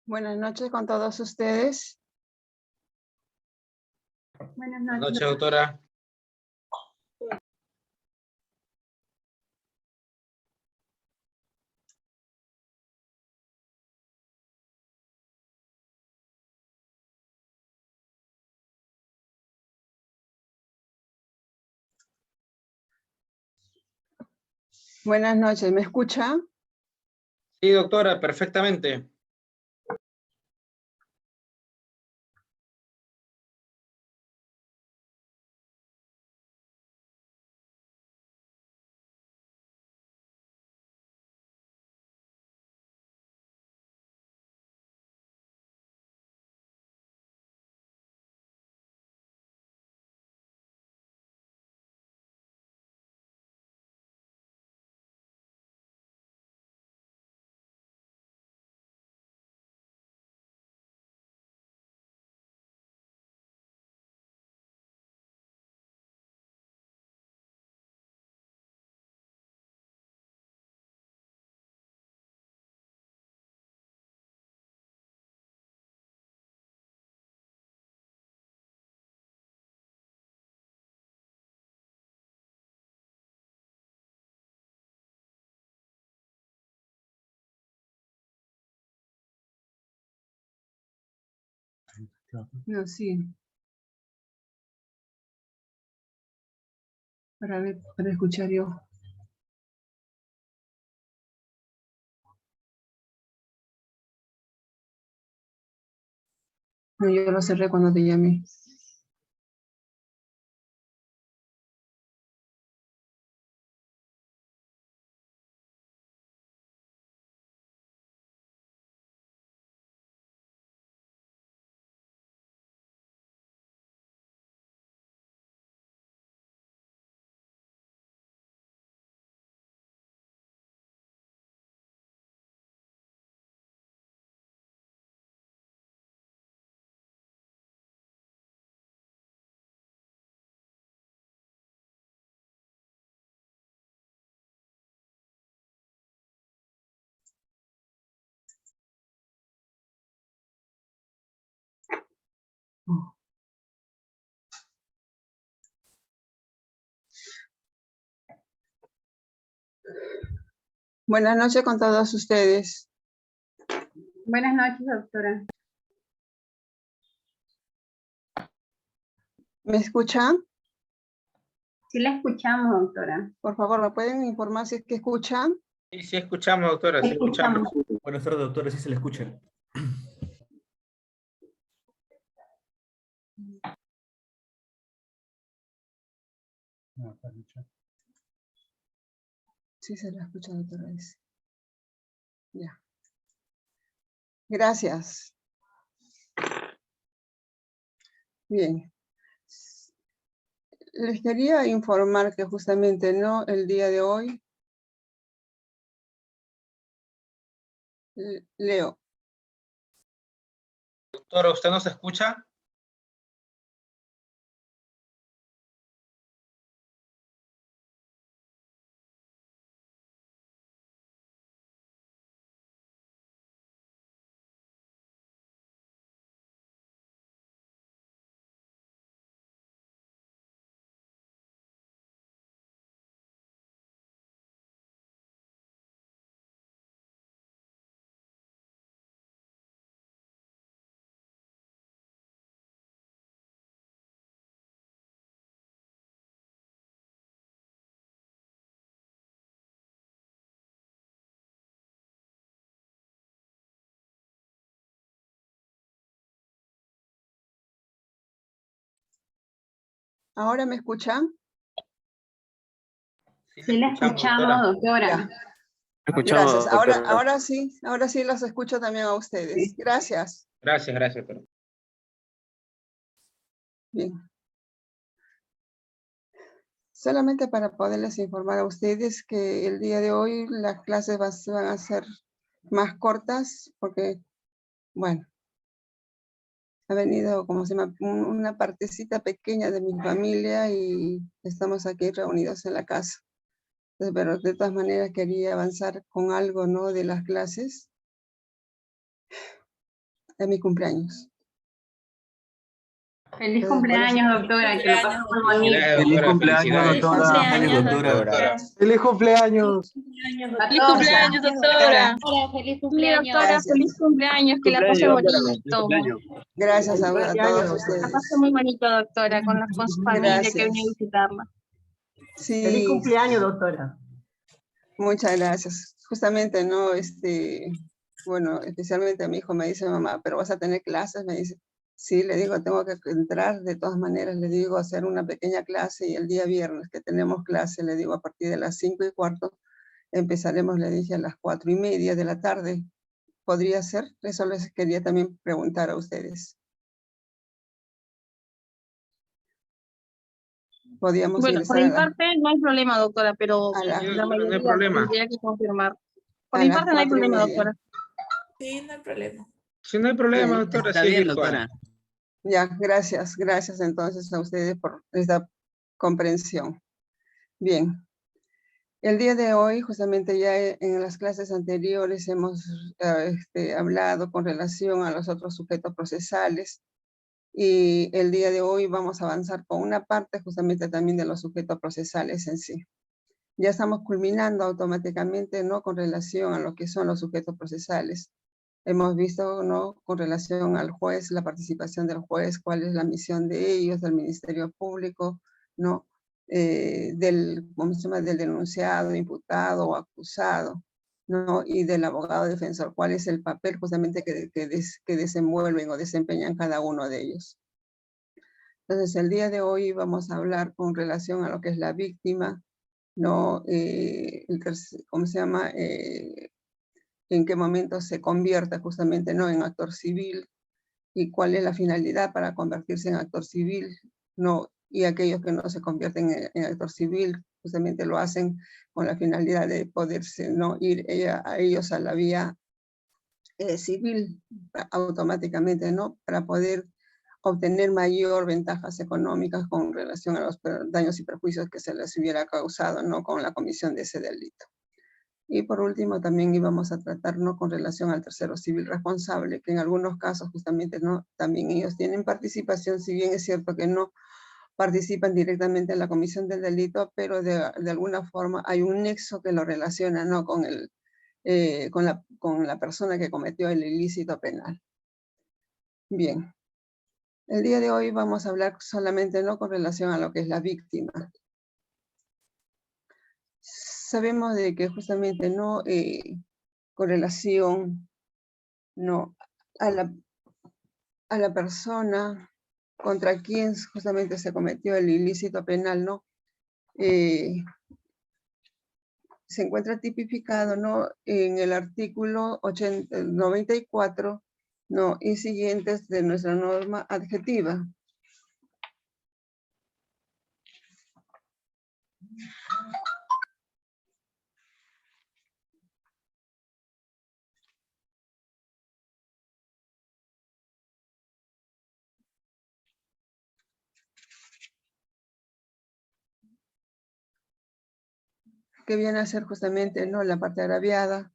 Buenas noches con todos ustedes. Buenas Buenas noches. noches, doctora. Buenas noches, ¿me escucha? Sí, doctora, perfectamente. No, sí. Para ver, para escuchar yo. No, yo lo cerré cuando te llamé. Oh. Buenas noches con todos ustedes. Buenas noches, doctora. ¿Me escuchan? Sí la escuchamos, doctora. Por favor, ¿me pueden informar si es que escuchan? Sí, sí escuchamos, doctora, sí escuchamos. Buenas tardes, doctora, sí se le escucha. Sí, se la escucha, doctora. Ya. Gracias. Bien. Les quería informar que justamente no el día de hoy, Leo, Doctora, ¿usted nos escucha? ¿ahora me escuchan? Sí la escuchamos, doctora. Ya. Escuchamos, Gracias. doctora. Ahora sí los escucho también a ustedes. Sí. Gracias. Gracias, doctora. Bien. Solamente para poderles informar a ustedes que el día de hoy las clases van a ser más cortas porque, bueno, ha venido como se llama una partecita pequeña de mi familia y estamos aquí reunidos en la casa. Entonces, pero de todas maneras quería avanzar con algo, ¿no? De las clases. de mi cumpleaños. Feliz Entonces, por eso- cumpleaños, doctora, que lo pase muy bonito. Felicidades, Feliz doctora, cumpleaños, felicidades. doctora. Feliz doctora. Feliz cumpleaños. Feliz cumpleaños, doctora. Feliz Sí, cumpleaños. doctora, Gracias. feliz cumpleaños, que la pase bonito. Gracias a todos La ustedes. pase muy bonito, doctora, con su familia que Gracias. viene a visitarla. Sí, Feliz cumpleaños, doctora. muchas gracias. Justamente, ¿no? Bueno, especialmente a mi hijo me dice, mamá, pero vas a tener clases, me dice. Sí, le digo, tengo que entrar de todas maneras, le digo, hacer una pequeña clase y el día viernes que tenemos clase, le digo, a partir de las 5:15, empezaremos, le dije, a las 4:30 de la tarde. ¿Podría ser? Eso les quería también preguntar a ustedes. Podíamos Bueno, por ingresar mi parte no hay problema, doctora, pero a la- Sí, la doctora, no hay mayoría problema. tendría que confirmar. Por a mi las parte no hay problema, 4:30. doctora. Sí, no hay problema. Sí, no hay problema, Bien. doctora, Está sí es bien, virtual. doctora. Ya, gracias entonces a ustedes por esta comprensión. Bien, el día de hoy, justamente ya en las clases anteriores hemos hablado con relación a los otros sujetos procesales y el día de hoy vamos a avanzar con una parte justamente también de los sujetos procesales en sí. Ya estamos culminando automáticamente, ¿no? Con relación a lo que son los sujetos procesales. Hemos visto, ¿no? Con relación al juez, la participación del juez, cuál es la misión de ellos, del Ministerio Público, ¿no? ¿Cómo se llama? Del denunciado, imputado o acusado, ¿no? Y del abogado defensor, cuál es el papel justamente que desenvuelven o desempeñan cada uno de ellos. Entonces, el día de hoy vamos a hablar con relación a lo que es la víctima, ¿no? ¿Cómo se llama? En qué momento se convierta justamente, ¿no? En actor civil y cuál es la finalidad para convertirse en actor civil, ¿no? Y aquellos que no se convierten en actor civil justamente lo hacen con la finalidad de poderse, ¿no? Ir a ellos a la vía civil automáticamente, ¿no? Para poder obtener mayor ventajas económicas con relación a los daños y perjuicios que se les hubiera causado, ¿no? Con la comisión de ese delito. Y por último, también íbamos a tratar, ¿no? Con relación al tercero civil responsable, que en algunos casos justamente, ¿no? También ellos tienen participación, si bien es cierto que no participan directamente en la comisión del delito, pero de alguna forma hay un nexo que lo relaciona, ¿no? Con la persona que cometió el ilícito penal. Bien. El día de hoy vamos a hablar solamente, ¿no? Con relación a lo que es la víctima. Sabemos de que justamente, ¿no? Con relación, ¿no? a la persona contra quien justamente se cometió el ilícito penal, ¿no? Se encuentra tipificado, ¿no? En el artículo 94, ¿no? Y siguientes de nuestra norma adjetiva. Que viene a ser justamente, ¿no? La parte agraviada.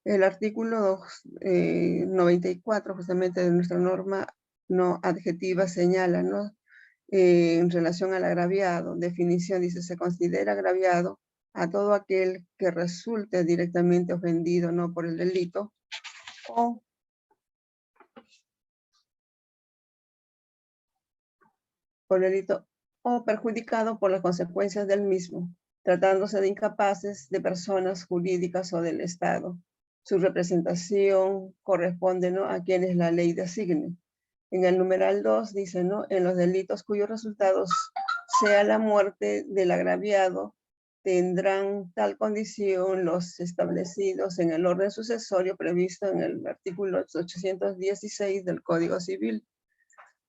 El artículo 94 justamente de nuestra norma no adjetiva señala, ¿no? En relación al agraviado, definición dice, se considera agraviado a todo aquel que resulte directamente ofendido, ¿no? Por el delito o perjudicado por las consecuencias del mismo, tratándose de incapaces, de personas jurídicas o del Estado. Su representación corresponde, ¿no? A quienes la ley designe. En el numeral 2 dice, ¿no? En los delitos cuyos resultados sea la muerte del agraviado, tendrán tal condición los establecidos en el orden sucesorio previsto en el artículo 816 del Código Civil.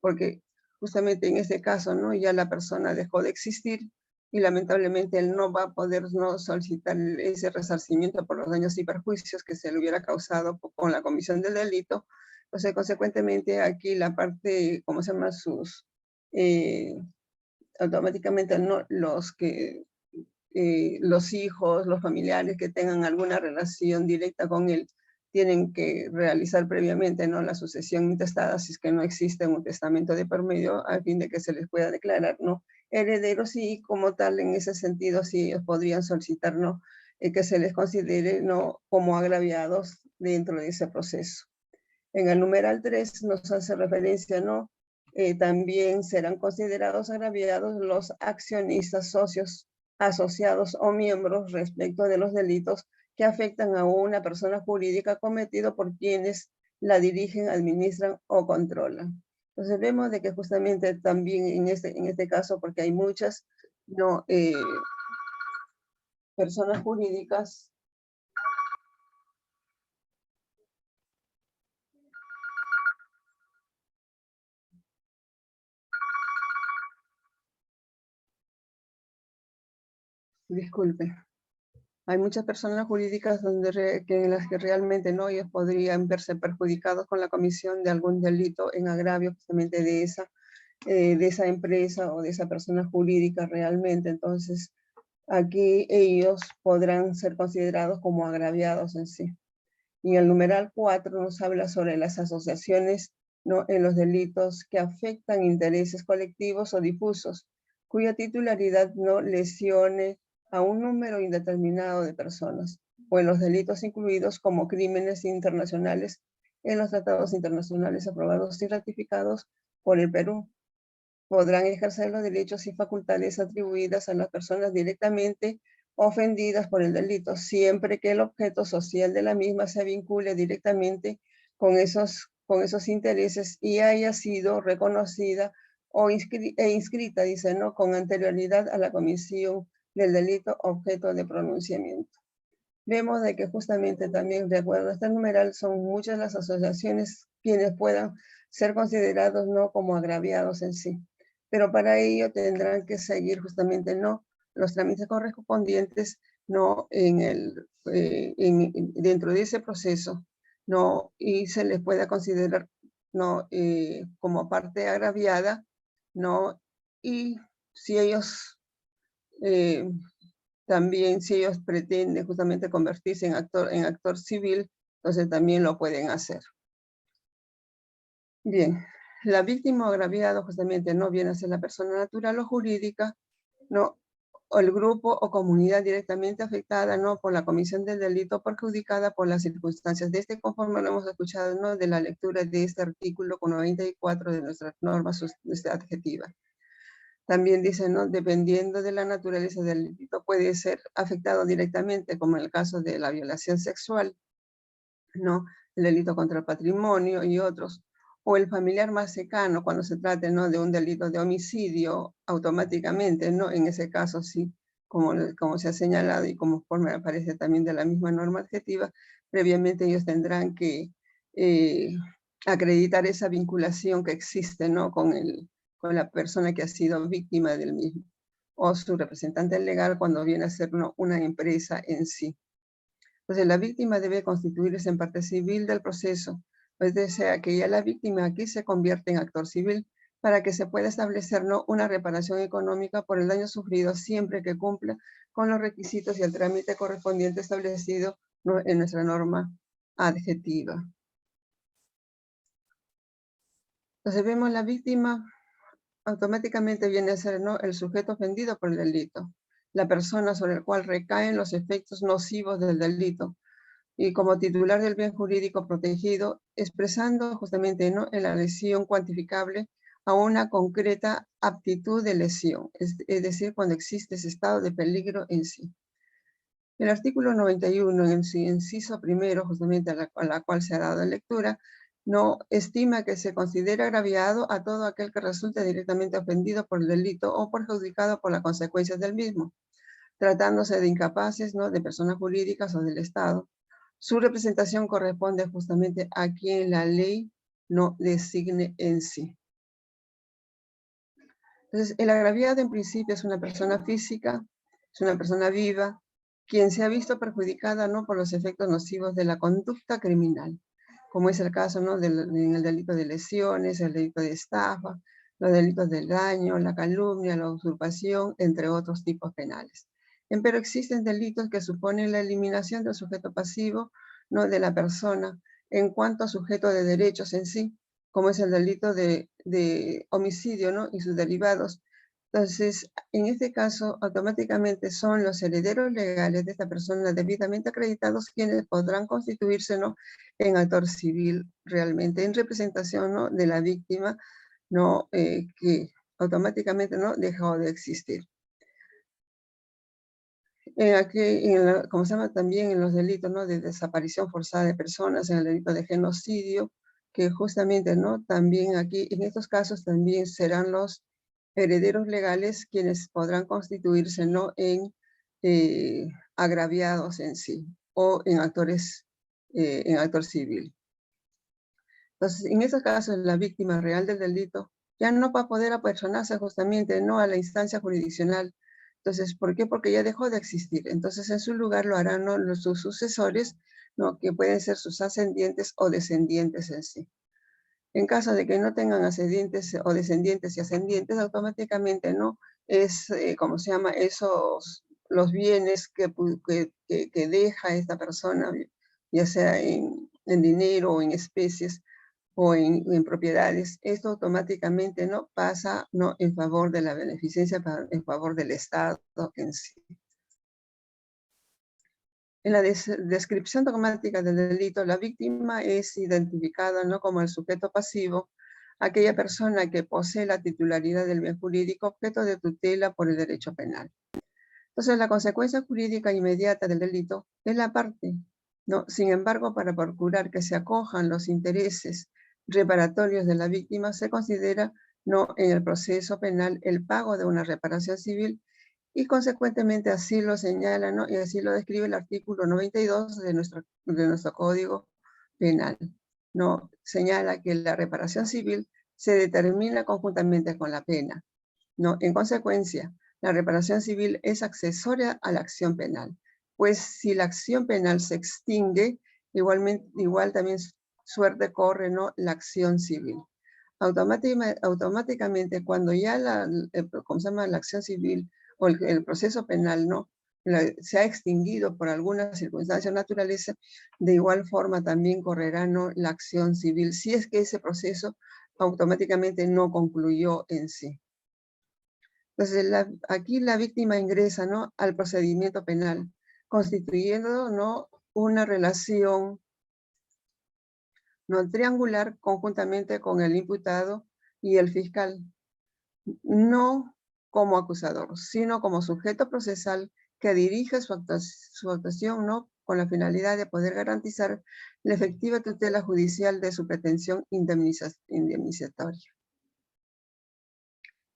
Porque justamente en este caso, ¿no? Ya la persona dejó de existir y lamentablemente él no va a poder, ¿no? Solicitar ese resarcimiento por los daños y perjuicios que se le hubiera causado con la comisión del delito. O sea, consecuentemente aquí la parte, ¿cómo se llama? Automáticamente, ¿no? Los hijos, los familiares que tengan alguna relación directa con él, tienen que realizar previamente, ¿no?, la sucesión intestada, si es que no existe un testamento de por medio, a fin de que se les pueda declarar, ¿no?, herederos, y como tal, en ese sentido, sí ellos podrían solicitar, ¿no?, que se les considere, ¿no?, como agraviados dentro de ese proceso. En el numeral 3 nos hace referencia, ¿no?, también serán considerados agraviados los accionistas, socios, asociados o miembros respecto de los delitos que afectan a una persona jurídica cometido por quienes la dirigen, administran o controlan. Entonces vemos de que justamente también en este caso, porque hay muchas, ¿no?, personas jurídicas disculpe. Hay muchas personas jurídicas en las que realmente no, ellos podrían verse perjudicados con la comisión de algún delito en agravio justamente de esa empresa o de esa persona jurídica realmente. Entonces, aquí ellos podrán ser considerados como agraviados en sí. Y el numeral 4 nos habla sobre las asociaciones, ¿no?, en los delitos que afectan intereses colectivos o difusos, cuya titularidad no lesione a un número indeterminado de personas, o en los delitos incluidos como crímenes internacionales en los tratados internacionales aprobados y ratificados por el Perú. Podrán ejercer los derechos y facultades atribuidas a las personas directamente ofendidas por el delito, siempre que el objeto social de la misma se vincule directamente con esos intereses y haya sido reconocida e inscrita, dice, ¿no?, con anterioridad a la comisión del delito objeto de pronunciamiento. Vemos de que justamente también, de acuerdo a este numeral, son muchas las asociaciones quienes puedan ser considerados, ¿no?, como agraviados en sí. Pero para ello tendrán que seguir justamente, ¿no?, los trámites correspondientes, ¿no?, dentro de ese proceso, ¿no?, y se les pueda considerar, ¿no?, como parte agraviada, ¿no?, y si ellos también, si ellos pretenden justamente convertirse en actor civil, entonces también lo pueden hacer. Bien, la víctima o agraviado justamente no viene a ser la persona natural o jurídica, ¿no?, o el grupo o comunidad directamente afectada, ¿no?, por la comisión del delito, perjudicada por las circunstancias de este, conforme lo hemos escuchado, ¿no?, de la lectura de este artículo con 94 de nuestras normas adjetivas. También dice, ¿no?, dependiendo de la naturaleza del delito, puede ser afectado directamente, como en el caso de la violación sexual, ¿no?, el delito contra el patrimonio y otros, o el familiar más cercano cuando se trate, ¿no?, de un delito de homicidio, automáticamente, ¿no?, en ese caso sí, como se ha señalado y como forma aparece también de la misma norma adjetiva, previamente ellos tendrán que acreditar esa vinculación que existe, ¿no?, con la persona que ha sido víctima del mismo, o su representante legal cuando viene a ser, ¿no?, una empresa en sí. Entonces, la víctima debe constituirse en parte civil del proceso, pues desea que ya la víctima aquí se convierte en actor civil para que se pueda establecer, ¿no?, una reparación económica por el daño sufrido siempre que cumpla con los requisitos y el trámite correspondiente establecido, ¿no?, en nuestra norma adjetiva. Entonces vemos la víctima automáticamente viene a ser, ¿no?, el sujeto ofendido por el delito, la persona sobre el cual recaen los efectos nocivos del delito, y como titular del bien jurídico protegido, expresando justamente, ¿no?, en la lesión cuantificable a una concreta aptitud de lesión, es decir, cuando existe ese estado de peligro en sí. El artículo 91, en su inciso primero, justamente a la cual se ha dado lectura, no estima que se considera agraviado a todo aquel que resulte directamente ofendido por el delito o perjudicado por las consecuencias del mismo, tratándose de incapaces, ¿no?, de personas jurídicas o del Estado. Su representación corresponde justamente a quien la ley no designe en sí. Entonces, el agraviado en principio es una persona física, es una persona viva, quien se ha visto perjudicada, ¿no?, por los efectos nocivos de la conducta criminal, como es el caso, ¿no?, en el delito de lesiones, el delito de estafa, los delitos del daño, la calumnia, la usurpación, entre otros tipos penales. Pero existen delitos que suponen la eliminación del sujeto pasivo, ¿no? de la persona en cuanto a sujeto de derechos en sí, como es el delito de homicidio, ¿no? y sus derivados. Entonces, en este caso, automáticamente son los herederos legales de esta persona debidamente acreditados quienes podrán constituirse, ¿no? en actor civil realmente, en representación, ¿no? de la víctima, ¿no? Que automáticamente, ¿no? dejó de existir. Aquí, como se llama también en los delitos, ¿no? de desaparición forzada de personas, en el delito de genocidio, que justamente, ¿no? también aquí, en estos casos también serán los herederos legales quienes podrán constituirse, ¿no? en agraviados en sí, o en actores, en actor civil. Entonces, en esos casos, la víctima real del delito ya no va a poder apersonarse justamente, ¿no? a la instancia jurisdiccional. Entonces, ¿por qué? Porque ya dejó de existir. Entonces, en su lugar lo harán, ¿no? sus sucesores, ¿no? que pueden ser sus ascendientes o descendientes en sí. En caso de que no tengan ascendientes o descendientes y ascendientes, automáticamente, ¿no? es, ¿cómo se llama? Los bienes que deja esta persona, ya sea en dinero o en especies, o en propiedades, esto automáticamente no pasa no en favor de la beneficencia, en favor del Estado en sí. En la descripción dogmática del delito, la víctima es identificada no como el sujeto pasivo, aquella persona que posee la titularidad del bien jurídico objeto de tutela por el derecho penal. Entonces, la consecuencia jurídica inmediata del delito es la parte, ¿no? Sin embargo, para procurar que se acojan los intereses reparatorios de la víctima, se considera, ¿no? en el proceso penal el pago de una reparación civil y consecuentemente así lo señala, ¿no? y así lo describe el artículo 92 de nuestro Código Penal. ¿no? Señala que la reparación civil se determina conjuntamente con la pena. ¿no? En consecuencia, la reparación civil es accesoria a la acción penal, pues si la acción penal se extingue, igual también suerte corre, ¿no? la acción civil. Automáticamente cuando ya ¿cómo se llama? la acción civil o el proceso penal, ¿no? se ha extinguido por alguna circunstancia o naturaleza, de igual forma también correrá, ¿no? la acción civil, si es que ese proceso automáticamente no concluyó en sí. Entonces, aquí la víctima ingresa, ¿no? al procedimiento penal, constituyendo, ¿no? una relación, ¿no? triangular conjuntamente con el imputado y el fiscal, no como acusador, sino como sujeto procesal que dirige su actuación, ¿no? con la finalidad de poder garantizar la efectiva tutela judicial de su pretensión indemnizatoria.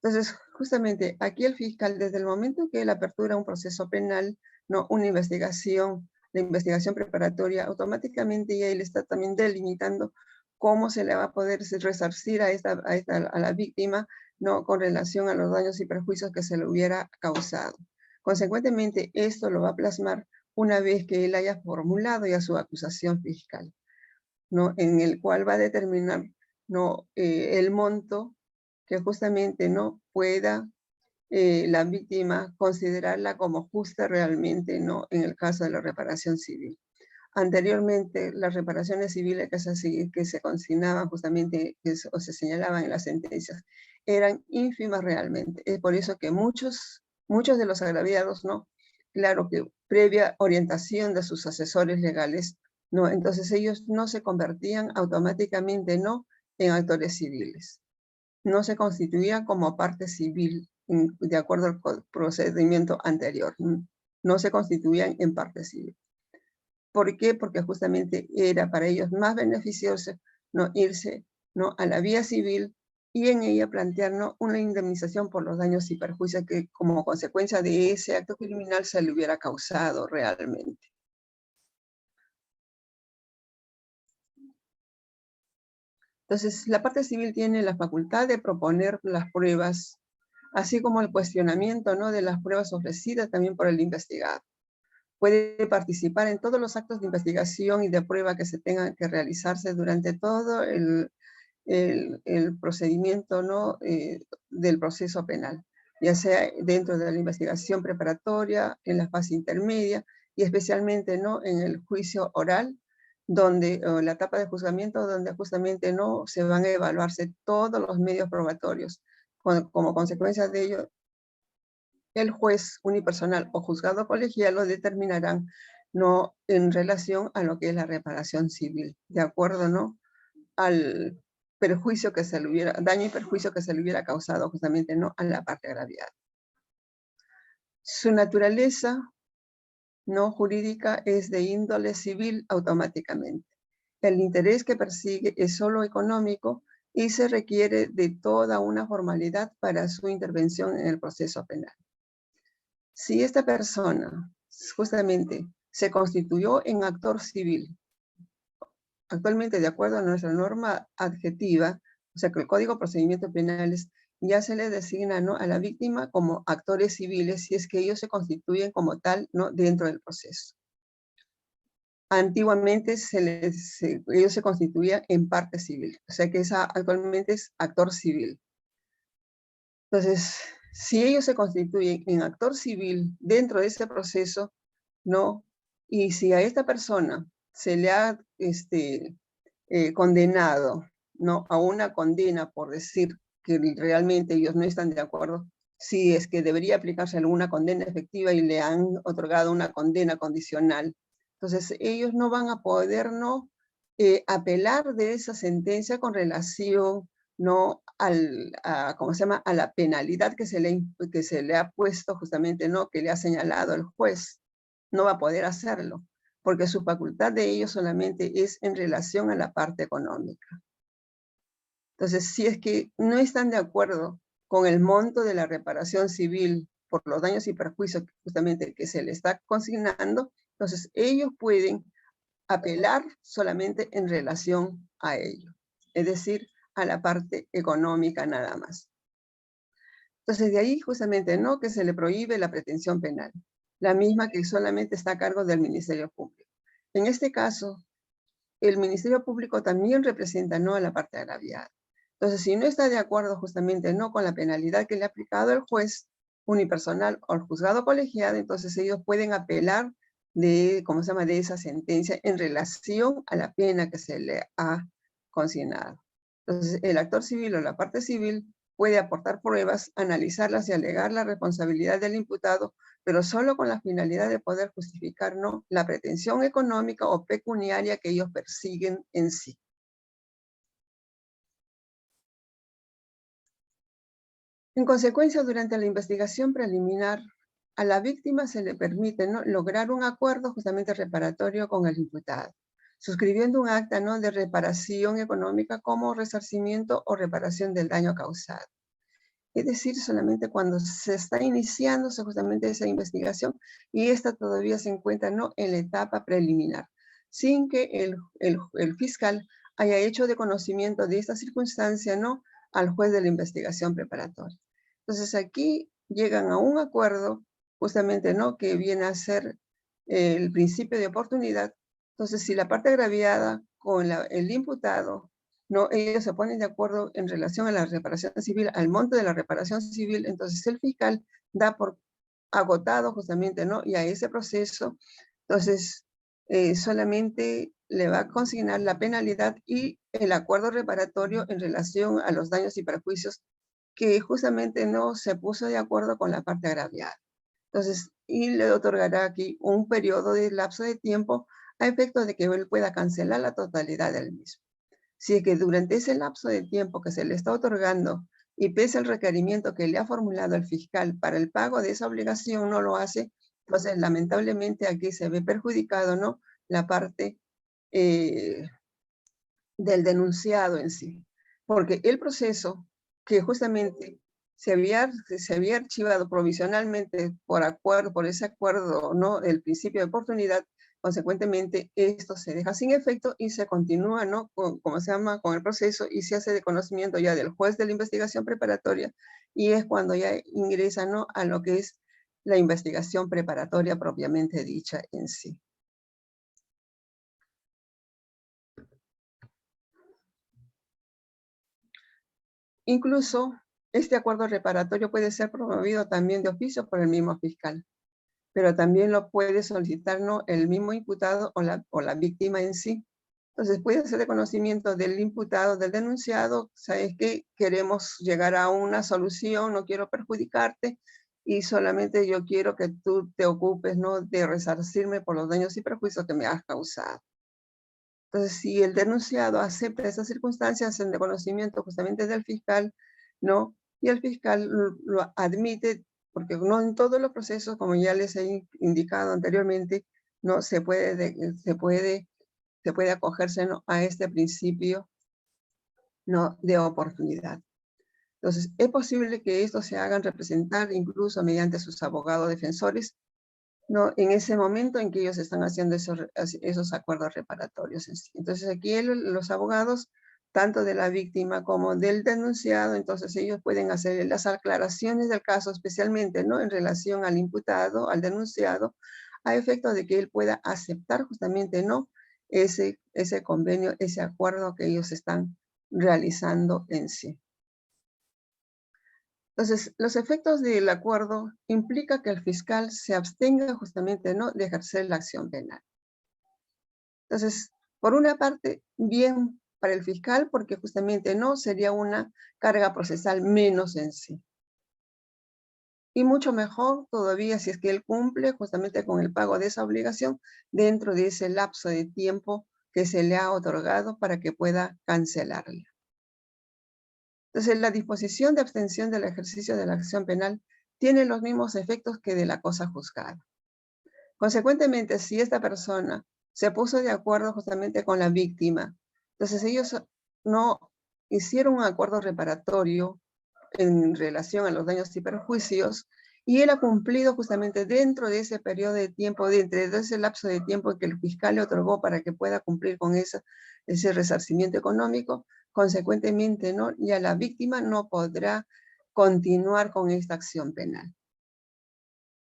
Entonces, justamente aquí el fiscal, desde el momento que él apertura un proceso penal, no una investigación, la investigación preparatoria, automáticamente ya él está también delimitando cómo se le va a poder resarcir a la víctima, no con relación a los daños y perjuicios que se le hubiera causado. Consecuentemente, esto lo va a plasmar una vez que él haya formulado ya su acusación fiscal, ¿no? en el cual va a determinar, ¿no? el monto que justamente no pueda la víctima considerarla como justa realmente, ¿no? en el caso de la reparación civil. Anteriormente, las reparaciones civiles que se consignaban justamente, o se señalaban en las sentencias, eran ínfimas realmente. Es por eso que muchos de los agraviados, ¿no? claro que previa orientación de sus asesores legales, ¿no? entonces ellos no se convertían automáticamente, ¿no? en actores civiles. No se constituían como parte civil de acuerdo al procedimiento anterior. No se constituían en parte civil. ¿Por qué? Porque justamente era para ellos más beneficioso, ¿no? irse, ¿no? a la vía civil y en ella plantear, ¿no? una indemnización por los daños y perjuicios que como consecuencia de ese acto criminal se le hubiera causado realmente. Entonces, la parte civil tiene la facultad de proponer las pruebas, así como el cuestionamiento, ¿no? de las pruebas ofrecidas también por el investigado. Puede participar en todos los actos de investigación y de prueba que se tengan que realizarse durante todo el procedimiento, ¿no? del proceso penal, ya sea dentro de la investigación preparatoria, en la fase intermedia y especialmente, ¿no? en el juicio oral, donde, o la etapa de juzgamiento, donde justamente no se van a evaluarse todos los medios probatorios. Como consecuencia de ello, el juez unipersonal o juzgado colegial lo determinarán no en relación a lo que es la reparación civil, de acuerdo, ¿no?, al perjuicio que se le hubiera, daño y perjuicio que se le hubiera causado justamente, ¿no?, a la parte agraviada. Su naturaleza no jurídica es de índole civil automáticamente. El interés que persigue es solo económico y se requiere de toda una formalidad para su intervención en el proceso penal. Si esta persona justamente se constituyó en actor civil, actualmente de acuerdo a nuestra norma adjetiva, o sea que el Código de Procedimientos Penales ya se le designa, ¿no?, a la víctima como actores civiles si es que ellos se constituyen como tal, ¿no?, dentro del proceso. Antiguamente ellos se constituían en parte civil, o sea que actualmente es actor civil. Entonces, si ellos se constituyen en actor civil dentro de ese proceso, ¿no?, y si a esta persona se le ha condenado, ¿no?, a una condena por decir que realmente ellos no están de acuerdo, si es que debería aplicarse alguna condena efectiva y le han otorgado una condena condicional, entonces ellos no van a poder, ¿no?, apelar de esa sentencia con relación, ¿no?, a la penalidad que se le ha puesto justamente, ¿no?, que le ha señalado el juez. No va a poder hacerlo, porque su facultad de ellos solamente es en relación a la parte económica. Entonces, si es que no están de acuerdo con el monto de la reparación civil por los daños y perjuicios justamente que se le está consignando, entonces ellos pueden apelar solamente en relación a ello, es decir, a la parte económica nada más. Entonces, de ahí justamente, ¿no?, que se le prohíbe la pretensión penal, la misma que solamente está a cargo del Ministerio Público. En este caso, el Ministerio Público también representa, ¿no?, a la parte agraviada. Entonces, si no está de acuerdo justamente, ¿no?, con la penalidad que le ha aplicado el juez unipersonal o el juzgado colegiado, entonces ellos pueden apelar de esa sentencia en relación a la pena que se le ha consignado. Entonces, el actor civil o la parte civil puede aportar pruebas, analizarlas y alegar la responsabilidad del imputado, pero solo con la finalidad de poder justificar, ¿no?, la pretensión económica o pecuniaria que ellos persiguen en sí. En consecuencia, durante la investigación preliminar, a la víctima se le permite, ¿no?, lograr un acuerdo justamente reparatorio con el imputado, suscribiendo un acta, ¿no?, de reparación económica como resarcimiento o reparación del daño causado. Es decir, solamente cuando se está iniciando justamente esa investigación y esta todavía se encuentra, ¿no?, en la etapa preliminar, sin que el fiscal haya hecho de conocimiento de esta circunstancia, ¿no?, al juez de la investigación preparatoria. Entonces aquí llegan a un acuerdo justamente, ¿no?, que viene a ser el principio de oportunidad. Entonces, si la parte agraviada con el imputado, no, ellos se ponen de acuerdo en relación a la reparación civil, al monto de la reparación civil, entonces el fiscal da por agotado justamente, ¿no?, y a ese proceso, entonces solamente le va a consignar la penalidad y el acuerdo reparatorio en relación a los daños y perjuicios que justamente no se puso de acuerdo con la parte agraviada. Entonces, y le otorgará aquí un periodo de lapso de tiempo a efecto de que él pueda cancelar la totalidad del mismo. Si es que durante ese lapso de tiempo que se le está otorgando y pese al requerimiento que le ha formulado el fiscal para el pago de esa obligación no lo hace, entonces lamentablemente aquí se ve perjudicado, ¿no?, la parte del denunciado en sí. Porque el proceso que justamente se había archivado provisionalmente por ese acuerdo, ¿no?, el principio de oportunidad, consecuentemente esto se deja sin efecto y se continúa, ¿no?, con el proceso y se hace de conocimiento ya del juez de la investigación preparatoria y es cuando ya ingresa, ¿no?, a lo que es la investigación preparatoria propiamente dicha en sí. Incluso, este acuerdo reparatorio puede ser promovido también de oficio por el mismo fiscal, pero también lo puede solicitar, ¿no?, el mismo imputado o la víctima en sí, Entonces puede ser de conocimiento del imputado, del denunciado, sabes que queremos llegar a una solución, no quiero perjudicarte y solamente yo quiero que tú te ocupes, ¿no?, de resarcirme por los daños y perjuicios que me has causado. Entonces, si el denunciado acepta esas circunstancias en de conocimiento justamente del fiscal, ¿no?, y el fiscal lo admite, porque no en todos los procesos, como ya les he indicado anteriormente, no se puede acogerse, ¿no?, a este principio, ¿no?, de oportunidad. Entonces, es posible que estos se hagan representar incluso mediante sus abogados defensores, ¿no?, en ese momento en que ellos están haciendo esos acuerdos reparatorios en sí. Entonces, aquí los abogados, tanto de la víctima como del denunciado, entonces ellos pueden hacer las aclaraciones del caso, especialmente, ¿no?, en relación al imputado, al denunciado, a efecto de que él pueda aceptar justamente, ¿no?, ese convenio, ese acuerdo que ellos están realizando en sí. Entonces, los efectos del acuerdo implica que el fiscal se abstenga justamente, ¿no?, de ejercer la acción penal. Entonces, por una parte, bien para el fiscal, porque justamente no sería una carga procesal menos en sí. Y mucho mejor todavía si es que él cumple justamente con el pago de esa obligación dentro de ese lapso de tiempo que se le ha otorgado para que pueda cancelarla. Entonces, la disposición de abstención del ejercicio de la acción penal tiene los mismos efectos que de la cosa juzgada. Consecuentemente, si esta persona se puso de acuerdo justamente con la víctima, entonces ellos no hicieron un acuerdo reparatorio en relación a los daños y perjuicios, y él ha cumplido justamente dentro de ese periodo de tiempo, dentro de ese lapso de tiempo que el fiscal le otorgó para que pueda cumplir con ese resarcimiento económico. Consecuentemente, ¿no?, ya la víctima no podrá continuar con esta acción penal.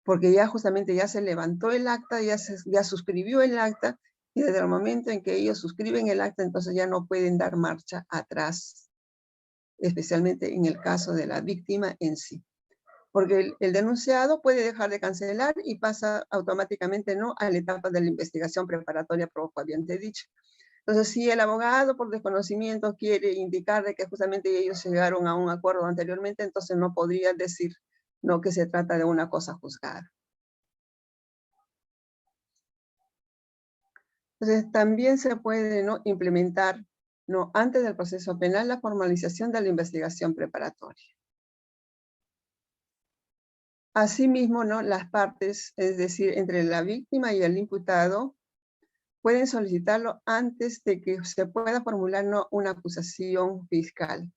Porque ya justamente ya se levantó el acta, ya suscribió el acta, y desde el momento en que ellos suscriben el acta, entonces ya no pueden dar marcha atrás, especialmente en el caso de la víctima en sí. Porque el denunciado puede dejar de cancelar y pasa automáticamente, ¿no?, a la etapa de la investigación preparatoria, como habían dicho. Entonces, si el abogado por desconocimiento quiere indicar de que justamente ellos llegaron a un acuerdo anteriormente, entonces no podría decir, no, que se trata de una cosa juzgada. Entonces, también se puede, ¿no?, implementar, ¿no?, antes del proceso penal la formalización de la investigación preparatoria. Asimismo, ¿no?, las partes, es decir, entre la víctima y el imputado, pueden solicitarlo antes de que se pueda formular, ¿no?, una acusación fiscal,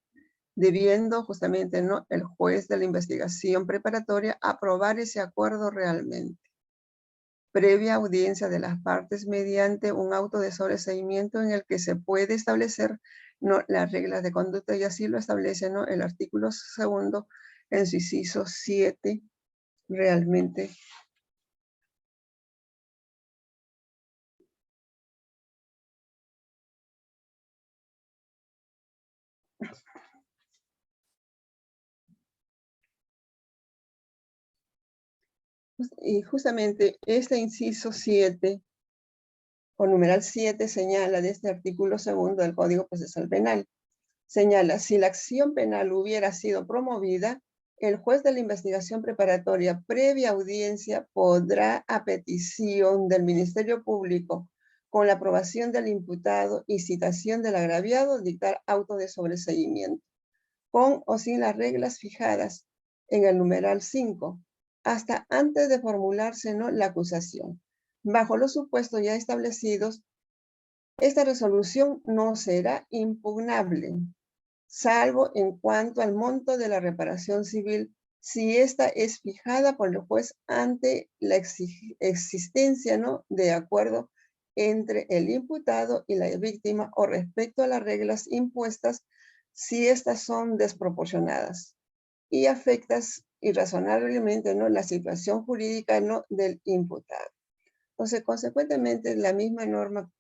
debiendo justamente, ¿no?, el juez de la investigación preparatoria aprobar ese acuerdo realmente, previa audiencia de las partes mediante un auto de sobreseimiento en el que se puede establecer, ¿no?, las reglas de conducta, y así lo establece, ¿no?, el artículo 2 en su inciso 7 realmente. Y justamente este inciso 7 o numeral 7 señala de este artículo 2 del Código Procesal Penal. Señala, si la acción penal hubiera sido promovida, el juez de la investigación preparatoria previa audiencia podrá, a petición del Ministerio Público, con la aprobación del imputado y citación del agraviado, dictar auto de sobreseimiento, con o sin las reglas fijadas en el numeral 5, hasta antes de formularse, ¿no?, la acusación. Bajo los supuestos ya establecidos, esta resolución no será impugnable, salvo en cuanto al monto de la reparación civil, si ésta es fijada por el juez ante la existencia, ¿no?, de acuerdo entre el imputado y la víctima, o respecto a las reglas impuestas, si estas son desproporcionadas y afectas irrazonablemente, ¿no?, la situación jurídica, ¿no?, del imputado. Entonces, consecuentemente, la misma norma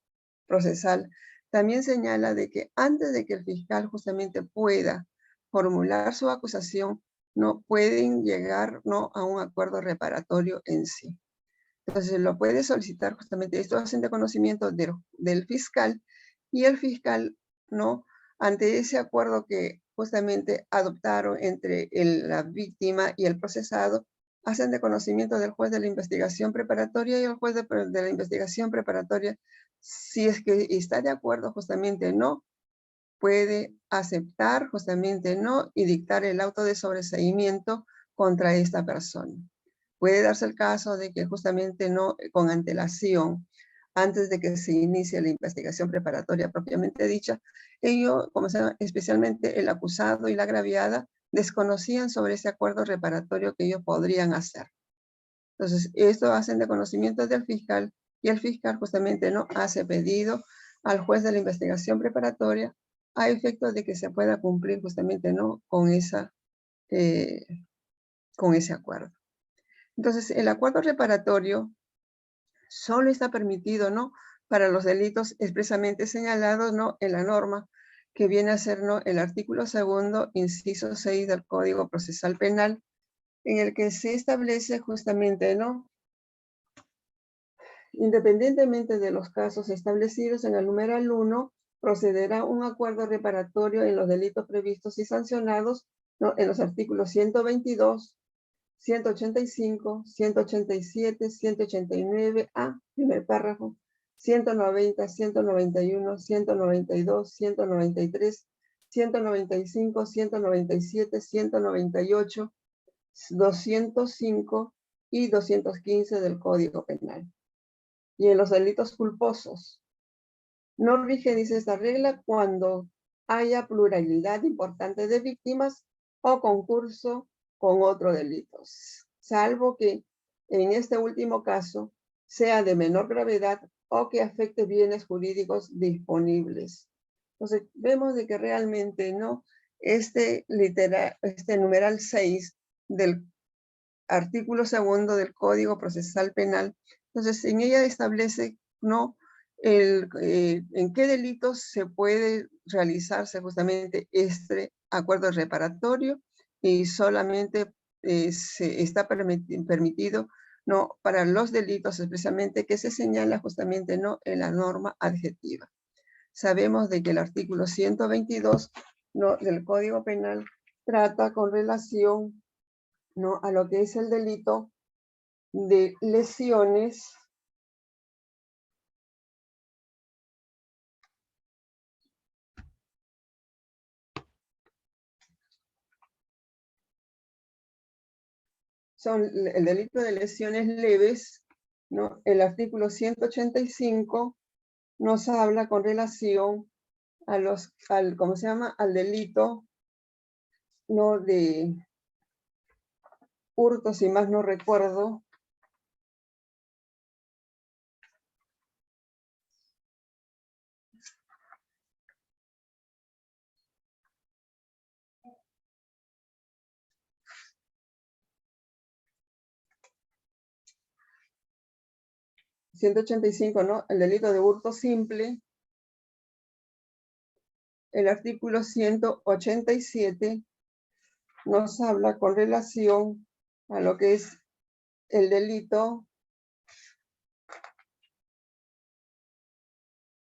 procesal también señala de que antes de que el fiscal justamente pueda formular su acusación, no pueden llegar, ¿no?, a un acuerdo reparatorio en sí. Entonces, lo puede solicitar justamente, esto hacen de conocimiento del fiscal, y el fiscal, ¿no? Ante ese acuerdo que justamente adoptaron entre la víctima y el procesado, hacen de conocimiento del juez de la investigación preparatoria y el juez de la investigación preparatoria, si es que está de acuerdo justamente no, puede aceptar justamente no y dictar el auto de sobreseimiento contra esta persona. Puede darse el caso de que justamente no, con antelación, antes de que se inicie la investigación preparatoria propiamente dicha, ello, como se llama, especialmente el acusado y la agraviada, desconocían sobre ese acuerdo reparatorio que ellos podrían hacer. Entonces, esto hacen de conocimiento del fiscal y el fiscal justamente no hace pedido al juez de la investigación preparatoria a efecto de que se pueda cumplir justamente no con ese acuerdo. Entonces, el acuerdo reparatorio solo está permitido, ¿no?, para los delitos expresamente señalados, ¿no?, en la norma, que viene a ser, ¿no?, el artículo 2º, inciso 6 del Código Procesal Penal, en el que se establece justamente, ¿no?, independientemente de los casos establecidos en el numeral 1, procederá un acuerdo reparatorio en los delitos previstos y sancionados, ¿no?, en los artículos 122, 185, 187, 189A, primer párrafo, 190, 191, 192, 193, 195, 197, 198, 205 y 215 del Código Penal. Y en los delitos culposos, no rige, dice esta regla, cuando haya pluralidad importante de víctimas o concurso con otros delitos, salvo que en este último caso sea de menor gravedad o que afecte bienes jurídicos disponibles. Entonces, vemos de que realmente no, este numeral 6 del artículo 2º del Código Procesal Penal, entonces en ella establece, ¿no?, en qué delitos se puede realizarse justamente este acuerdo reparatorio y solamente se está permitido, ¿no?, para los delitos especialmente que se señala justamente, ¿no?, en la norma adjetiva. Sabemos de que el artículo 122, ¿no?, del Código Penal trata con relación, ¿no?, a lo que es el delito de lesiones son el delito de lesiones leves, ¿no? El artículo 185 nos habla con relación a ¿cómo se llama?, al delito, ¿no?, de hurto, si más no recuerdo. ...185, ¿no?, el delito de hurto simple. El artículo 187 nos habla con relación a lo que es el delito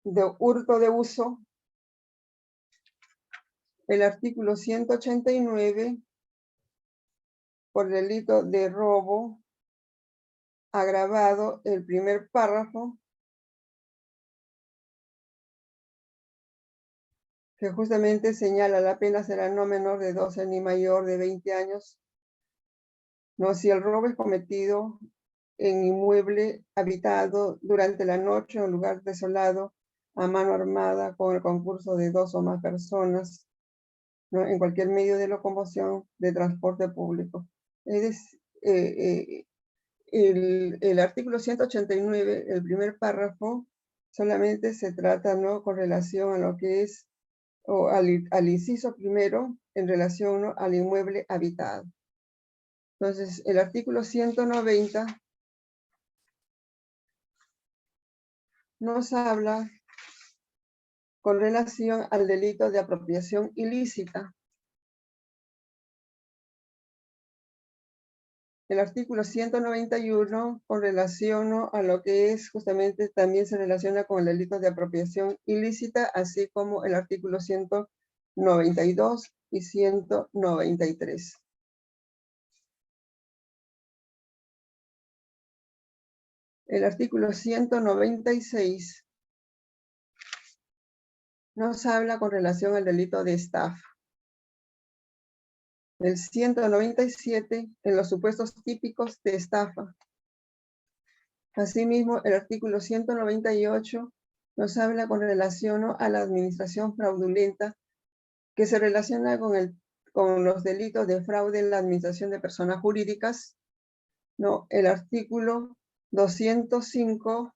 de hurto de uso. El artículo 189 por delito de robo agravado, el primer párrafo, que justamente señala la pena será no menor de 12 ni mayor de 20 años, no si el robo es cometido en inmueble habitado durante la noche o en lugar desolado a mano armada con el concurso de 2 o más personas, ¿no?, en cualquier medio de locomoción de transporte público. El artículo 189, el primer párrafo, solamente se trata, ¿no?, con relación a lo que es, o al inciso primero, en relación, ¿no?, al inmueble habitado. Entonces, el artículo 190 nos habla con relación al delito de apropiación ilícita. El artículo 191 con relación, ¿no?, a lo que es justamente también se relaciona con el delito de apropiación ilícita, así como el artículo 192 y 193. El artículo 196 nos habla con relación al delito de estafa. El 197 en los supuestos típicos de estafa. Asimismo, el artículo 198 nos habla con relación, ¿no?, a la administración fraudulenta, que se relaciona con los delitos de fraude en la administración de personas jurídicas. No, el artículo 205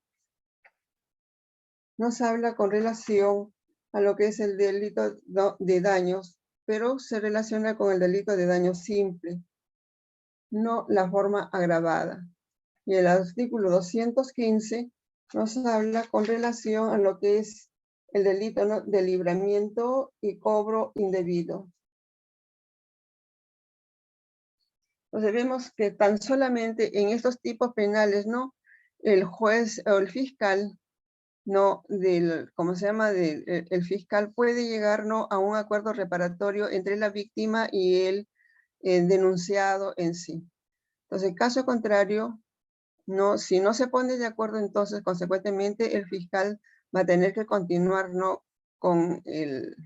nos habla con relación a lo que es el delito de daños, pero se relaciona con el delito de daño simple, no la forma agravada. Y el artículo 215 nos habla con relación a lo que es el delito, ¿no?, de libramiento y cobro indebido. Entonces vemos que tan solamente en estos tipos penales, ¿no?, el juez o el fiscal, ¿no?, ¿cómo se llama?, el fiscal puede llegar, ¿no?, a un acuerdo reparatorio entre la víctima y el denunciado en sí. Entonces, en caso contrario, no, si no se pone de acuerdo, entonces, consecuentemente, el fiscal va a tener que continuar, ¿no?, con el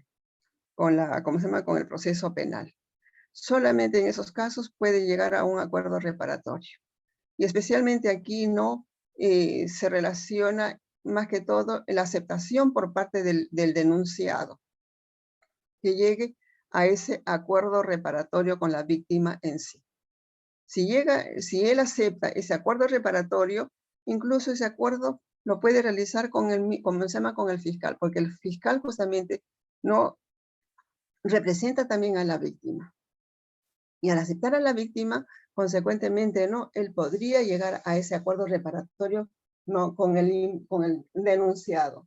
proceso penal. Solamente en esos casos puede llegar a un acuerdo reparatorio. Y especialmente aquí, ¿no?, se relaciona más que todo la aceptación por parte del denunciado, que llegue a ese acuerdo reparatorio con la víctima en sí. Si él acepta ese acuerdo reparatorio, incluso ese acuerdo lo puede realizar con el fiscal, porque el fiscal justamente no representa también a la víctima. Y al aceptar a la víctima, consecuentemente, ¿no?, él podría llegar a ese acuerdo reparatorio, ¿no?, con el denunciado.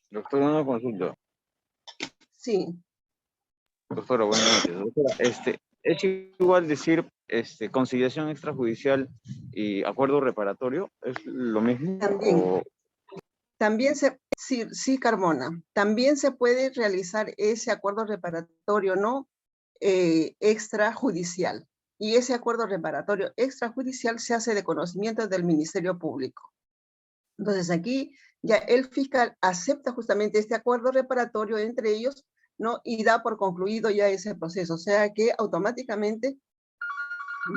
Doctora, una consulta. Sí. Doctora, buenas noches. Doctora, ¿es igual decir conciliación extrajudicial y acuerdo reparatorio? ¿Es lo mismo? También. También sí, Carmona, también se puede realizar ese acuerdo reparatorio, ¿no?, extrajudicial. Y ese acuerdo reparatorio extrajudicial se hace de conocimiento del Ministerio Público. Entonces aquí ya el fiscal acepta justamente este acuerdo reparatorio entre ellos, ¿no?, y da por concluido ya ese proceso. O sea que automáticamente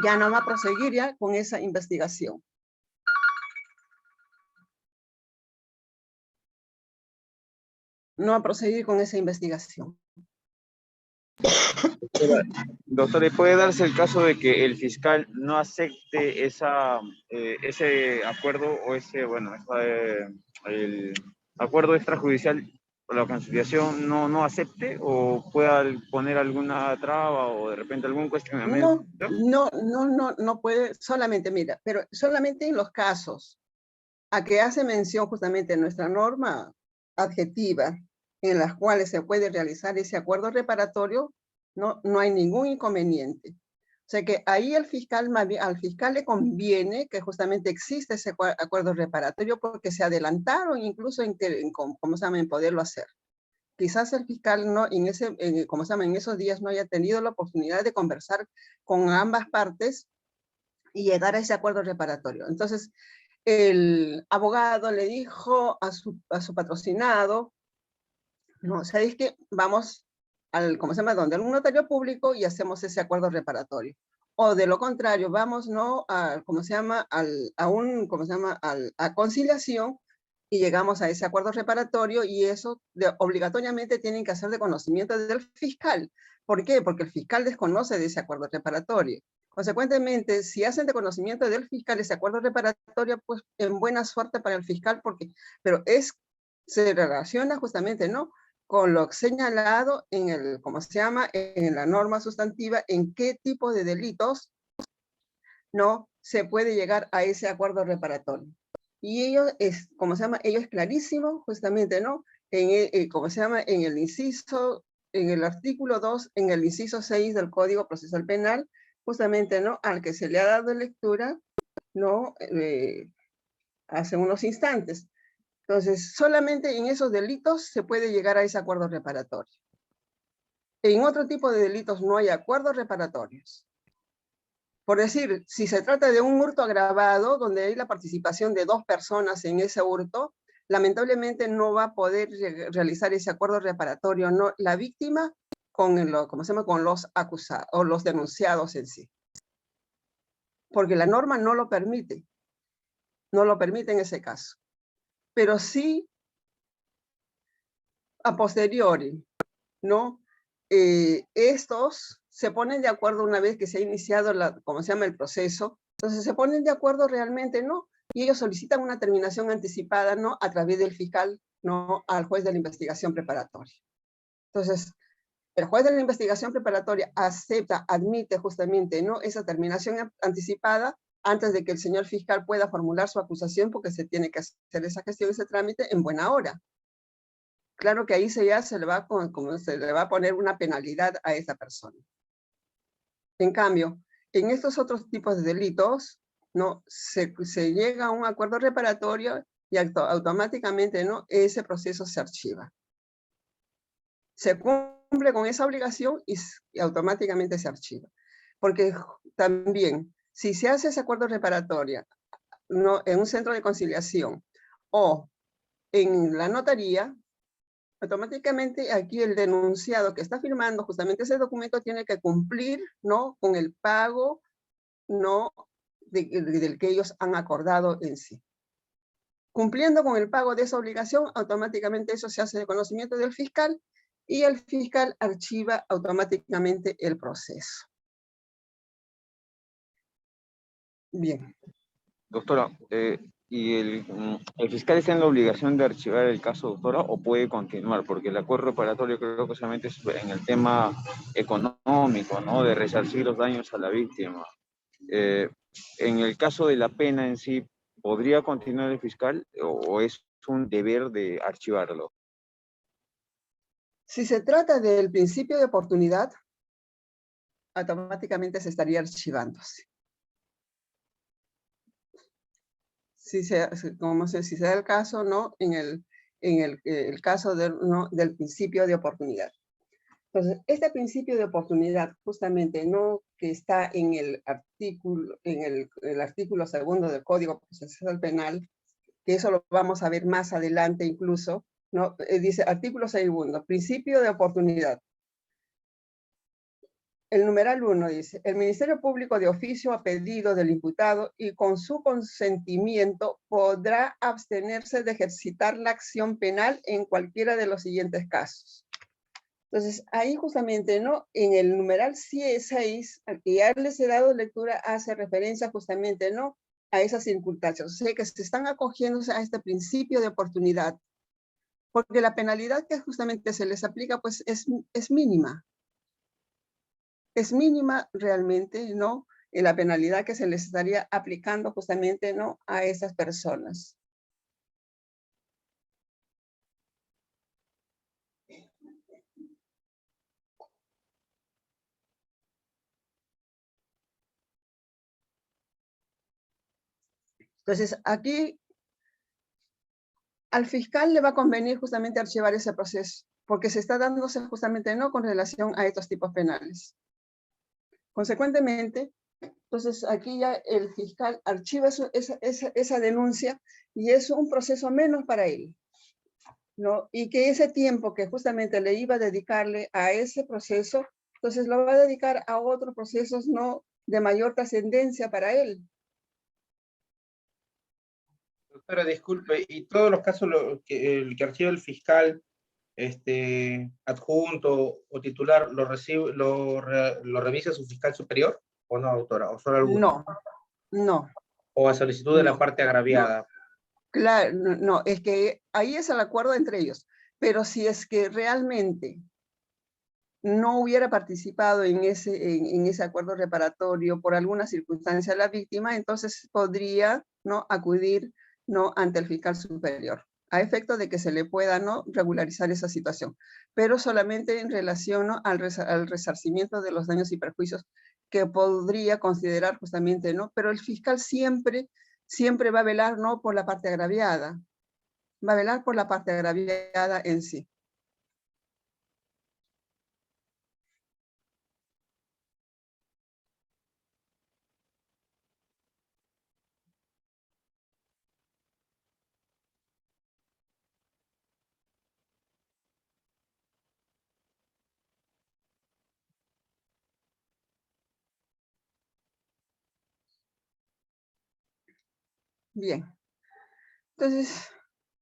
ya no va a proseguir ya con esa investigación. No a proseguir con esa investigación. Doctora, ¿y puede darse el caso de que el fiscal no acepte ese acuerdo o el acuerdo extrajudicial o la conciliación no acepte, o pueda poner alguna traba o de repente algún cuestionamiento? No puede, solamente, mira, pero solamente en los casos a que hace mención justamente nuestra norma adjetiva, en las cuales se puede realizar ese acuerdo reparatorio, no hay ningún inconveniente. O sea que ahí al fiscal le conviene que justamente exista ese acuerdo reparatorio, porque se adelantaron incluso en poderlo hacer. Quizás el fiscal en esos días no haya tenido la oportunidad de conversar con ambas partes y llegar a ese acuerdo reparatorio. Entonces, el abogado le dijo a su patrocinado, no, ¿sabéis qué? Vamos donde algún notario público y hacemos ese acuerdo reparatorio. O de lo contrario, vamos, ¿no?, a conciliación y llegamos a ese acuerdo reparatorio, y eso obligatoriamente tienen que hacer de conocimiento del fiscal. ¿Por qué? Porque el fiscal desconoce de ese acuerdo reparatorio. Consecuentemente, si hacen de conocimiento del fiscal ese acuerdo reparatorio, pues en buena suerte para el fiscal, pero se relaciona justamente, ¿no?, con lo señalado en la norma sustantiva, en qué tipo de delitos no se puede llegar a ese acuerdo reparatorio. Y ello es clarísimo justamente, ¿no?, en el inciso en el artículo 2, en el inciso 6 del Código Procesal Penal, justamente, ¿no?, al que se le ha dado lectura, ¿no?, hace unos instantes. Entonces, solamente en esos delitos se puede llegar a ese acuerdo reparatorio. En otro tipo de delitos no hay acuerdos reparatorios. Por decir, si se trata de un hurto agravado, donde hay la participación de 2 personas en ese hurto, lamentablemente no va a poder realizar ese acuerdo reparatorio, no la víctima con, con los acusados o los denunciados en sí. Porque la norma no lo permite. No lo permite en ese caso. Pero sí, a posteriori, ¿no? Estos se ponen de acuerdo una vez que se ha iniciado el proceso, entonces se ponen de acuerdo realmente, ¿no? Y ellos solicitan una terminación anticipada, ¿no?, a través del fiscal, ¿no?, al juez de la investigación preparatoria. Entonces, el juez de la investigación preparatoria acepta, admite justamente, ¿no?, esa terminación anticipada antes de que el señor fiscal pueda formular su acusación, porque se tiene que hacer esa gestión, ese trámite en buena hora. Claro que ahí se le va a poner una penalidad a esa persona. En cambio, en estos otros tipos de delitos, ¿no?, se llega a un acuerdo reparatorio y automáticamente, ¿no?, ese proceso se archiva. Se cumple con esa obligación y automáticamente se archiva. Porque también, si se hace ese acuerdo reparatorio, ¿no?, en un centro de conciliación o en la notaría, automáticamente aquí el denunciado que está firmando justamente ese documento tiene que cumplir, ¿no?, con el pago, ¿no?, del que ellos han acordado en sí. Cumpliendo con el pago de esa obligación, automáticamente eso se hace de conocimiento del fiscal y el fiscal archiva automáticamente el proceso. Bien. Doctora, ¿y el fiscal está en la obligación de archivar el caso, doctora, o puede continuar? Porque el acuerdo reparatorio creo que solamente es en el tema económico, ¿no?, de resarcir los daños a la víctima. En el caso de la pena en sí, ¿podría continuar el fiscal o es un deber de archivarlo? Si se trata del principio de oportunidad, automáticamente se estaría archivándose. Si se da el caso, ¿no?, en el caso ¿no?, del principio de oportunidad. Entonces, este principio de oportunidad, justamente, ¿no?, que está en el artículo 2º del Código Procesal Penal, que eso lo vamos a ver más adelante incluso, ¿no? Dice, artículo 2º, principio de oportunidad. El numeral 1 dice, el Ministerio Público de oficio a pedido del imputado y con su consentimiento podrá abstenerse de ejercitar la acción penal en cualquiera de los siguientes casos. Entonces, ahí justamente, ¿no?, en el numeral 6, al que ya les he dado lectura, hace referencia justamente, ¿no?, a esas circunstancias. O sea, que se están acogiéndose a este principio de oportunidad, porque la penalidad que justamente se les aplica, pues, es mínima. Es mínima realmente, ¿no?, en la penalidad que se les estaría aplicando justamente, ¿no?, a esas personas. Entonces, aquí al fiscal le va a convenir justamente archivar ese proceso, porque se está dándose justamente, ¿no?, con relación a estos tipos penales. Consecuentemente, entonces aquí ya el fiscal archiva esa denuncia y es un proceso menos para él, ¿no? Y que ese tiempo que justamente le iba a dedicarle a ese proceso, entonces lo va a dedicar a otros procesos, ¿no?, de mayor trascendencia para él. Doctora, disculpe, ¿y todos los casos el que archiva el fiscal adjunto o titular lo revisa su fiscal superior o no, doctora? ¿O solo alguno? No. ¿O a solicitud de la parte agraviada? Claro, no, es que ahí es el acuerdo entre ellos. Pero si es que realmente no hubiera participado en ese acuerdo reparatorio por alguna circunstancia la víctima, entonces podría, ¿no?, acudir, ¿no?, ante el fiscal superior a efecto de que se le pueda, ¿no?, regularizar esa situación, pero solamente en relación, ¿no?, al resarcimiento de los daños y perjuicios que podría considerar justamente, ¿no? Pero el fiscal siempre va a velar, ¿no?, por la parte agraviada, va a velar por la parte agraviada en sí. Bien, entonces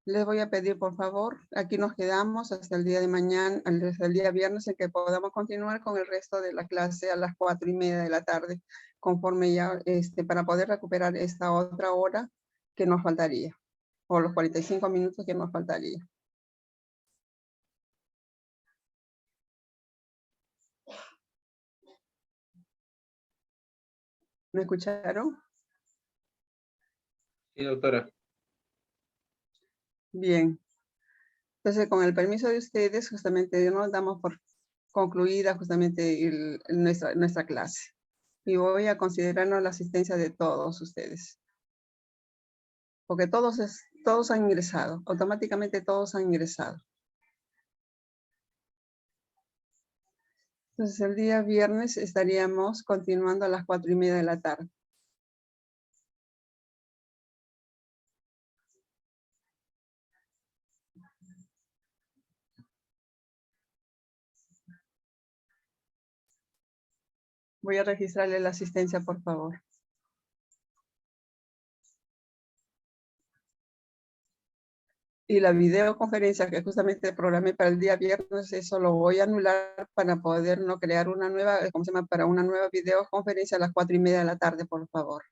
les voy a pedir, por favor, aquí nos quedamos hasta el día de mañana, hasta el día viernes, en que podamos continuar con el resto de la clase a las 4:30 de la tarde, conforme ya, para poder recuperar esta otra hora que nos faltaría, o los 45 minutos que nos faltaría. ¿Me escucharon? Sí, doctora. Bien. Entonces, con el permiso de ustedes, justamente nos damos por concluida justamente nuestra clase. Y voy a considerarnos la asistencia de todos ustedes. Porque todos han ingresado, automáticamente todos han ingresado. Entonces, el día viernes estaríamos continuando a las 4:30 de la tarde. Voy a registrarle la asistencia, por favor. Y la videoconferencia que justamente programé para el día viernes, eso lo voy a anular para poder no crear una nueva, ¿cómo se llama? Para una nueva videoconferencia a las 4:30 de la tarde, por favor.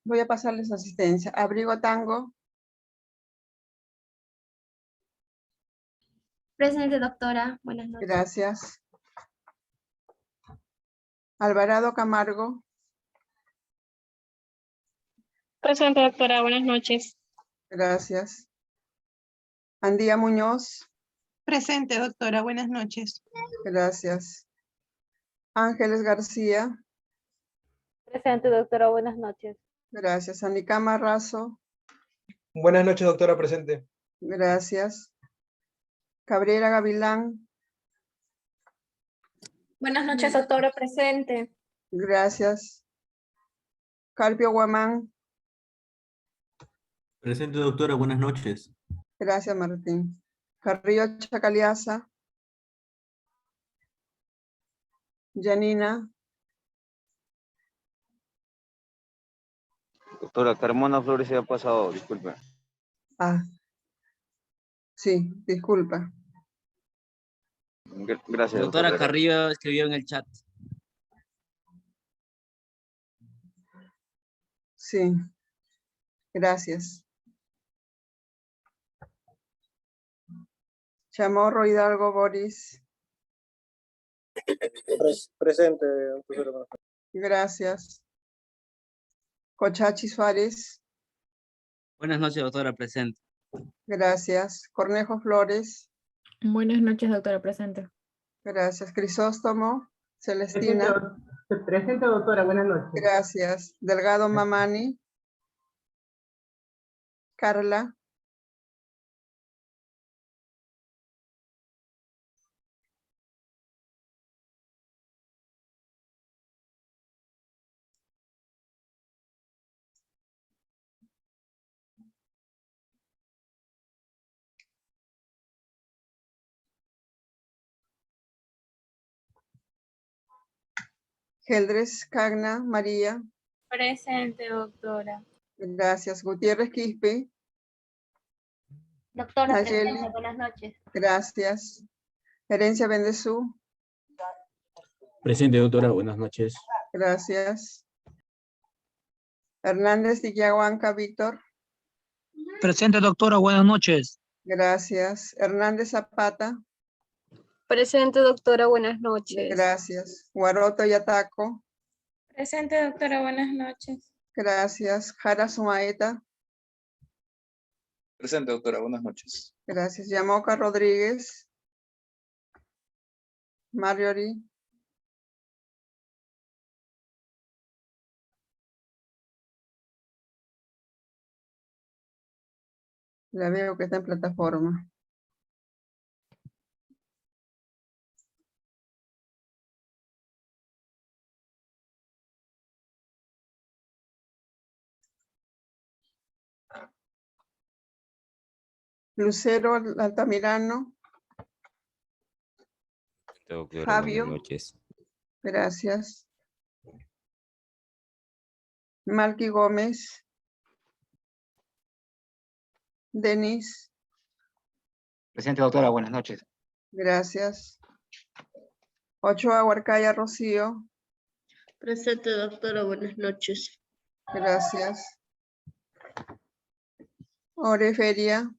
Voy a pasarles asistencia. Abrigo Tango. Presente, doctora. Buenas noches. Gracias. Alvarado Camargo. Presente, doctora. Buenas noches. Gracias. Andía Muñoz. Presente, doctora. Buenas noches. Gracias. Ángeles García. Presente, doctora. Buenas noches. Gracias. Anicama Razo. Buenas noches, doctora, presente. Gracias. Cabrera Gavilán. Buenas noches, doctora. Presente. Gracias. Carpio Guamán. Presente, doctora, buenas noches. Gracias, Martín. Carrillo Chacaliaza. Janina. Doctora Carmona Flores se ha pasado, disculpe. Ah. Sí, disculpa. Gracias, Doctora Carrillo escribió en el chat. Sí. Gracias. Chamorro Hidalgo Boris. Presente, Gracias. Cochachi Suárez. Buenas noches, doctora, presente. Gracias. Cornejo Flores. Buenas noches, doctora, presente. Gracias. Crisóstomo Celestina. Presente, doctora, buenas noches. Gracias. Delgado Mamani. Carla. Geldres Cagna María. Presente, doctora. Gracias. Gutiérrez Quispe. Doctora, Nayeli. presente. Buenas noches. Gracias. Herencia Bendezú. Presente, doctora. Buenas noches. Gracias. Hernández Tiquiahuanca Víctor. Presente, doctora, buenas noches. Gracias. Hernández Zapata. Presente, doctora. Buenas noches. Gracias. Guaroto Yataco. Presente, doctora. Buenas noches. Gracias. Jara Sumaeta. Presente, doctora, buenas noches. Gracias. Yamoca Rodríguez. Marjorie. La veo que está en plataforma. Lucero Altamirano. Doctora, Fabio. buenas noches. Gracias. Malky Gómez. Denis. Presente, doctora, buenas noches. Gracias. Ochoa Huarcaya Rocío. Presente, doctora. Buenas noches. Gracias. Oreferia.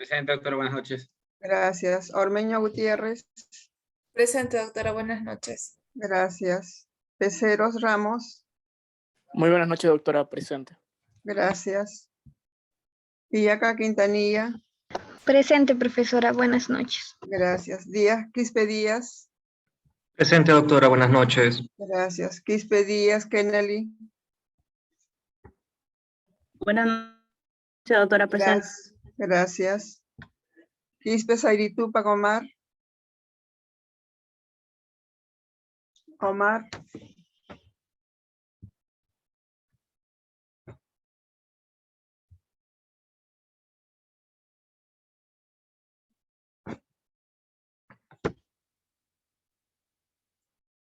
Presente, doctora, buenas noches. Gracias. Ormeño Gutiérrez. Presente, doctora, buenas noches. Gracias. Peceros Ramos. Muy buenas noches, doctora, presente. Gracias. Villaca Quintanilla. Presente, profesora. Buenas noches. Gracias. Díaz Quispe Díaz. Presente, doctora. Buenas noches. Gracias. Quispe Díaz Kennedy. Buenas noches, doctora, presente. Gracias. Quispe Zairitu Pagomar. Omar.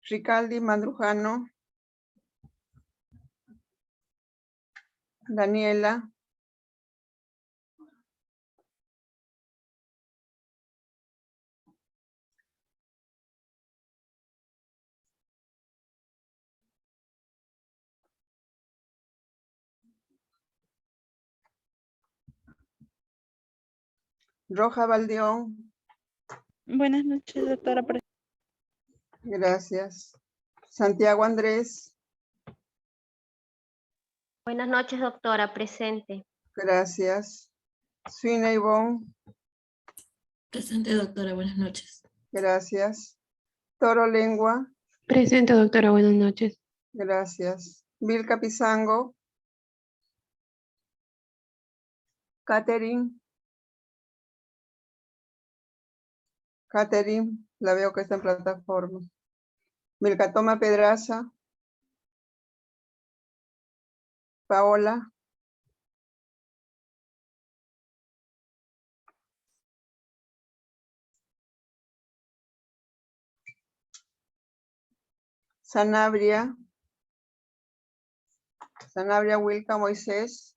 Ricaldi Mandrujano. Daniela. Roja Valdeón. Buenas noches, doctora. Gracias. Santiago Andrés. Buenas noches, doctora. Presente. Gracias. Suina Ivonne. Presente, doctora, buenas noches. Gracias. Toro Lengua. Presente, doctora. Buenas noches. Gracias. Vilca Pizango. Catherine. Catherine, la veo que está en plataforma. Milcatoma Pedraza. Paola. Sanabria. Sanabria Wilca Moisés.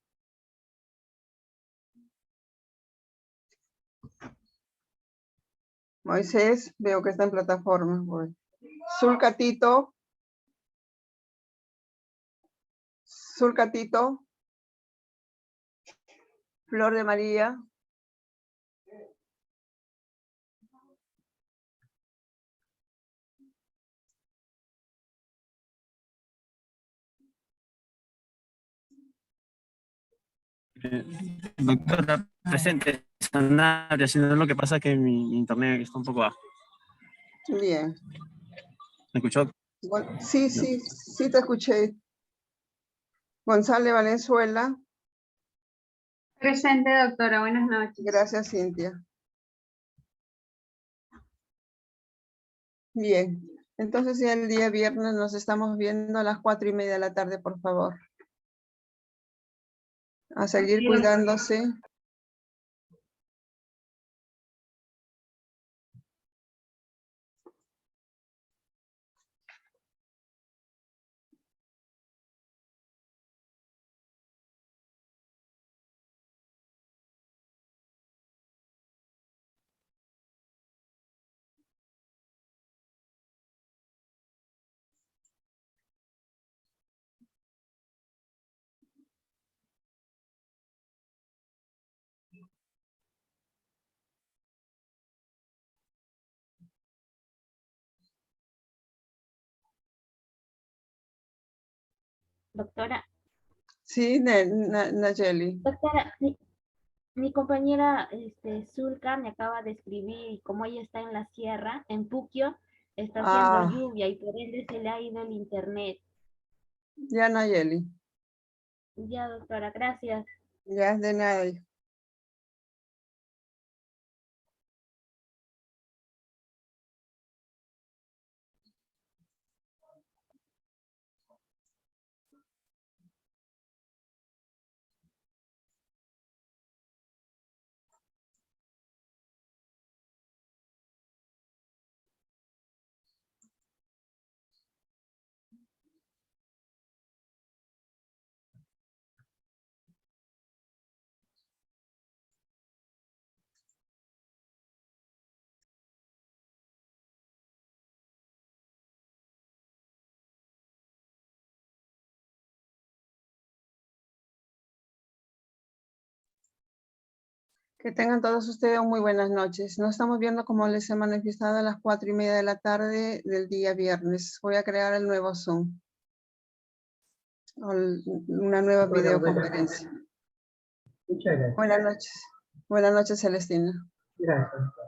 Moisés, veo que está en plataforma. Bueno. Sulcatito. Sulcatito. Flor de María. Doctora, presente. Sanabria, sino lo que pasa es que mi internet está un poco bajo. Bien. ¿Me escuchó? Sí, sí te escuché. González Valenzuela. Presente, doctora. Buenas noches. Gracias, Cintia. Bien. Entonces ya el día viernes nos estamos viendo a las 4:30 de la tarde, por favor. A seguir cuidándose. Doctora. Sí, Nayeli. Doctora, mi compañera Zulka me acaba de escribir y como ella está en la sierra, en Puquio, está haciendo lluvia y por ende se le ha ido el internet. Ya, Nayeli. Ya, doctora, gracias. Ya, de nada. Que tengan todos ustedes muy buenas noches. Nos estamos viendo, como les he manifestado, a las 4:30 de la tarde del día viernes. Voy a crear el nuevo Zoom. Una nueva videoconferencia. Muchas gracias. Buenas noches. Buenas noches, Celestina. Gracias.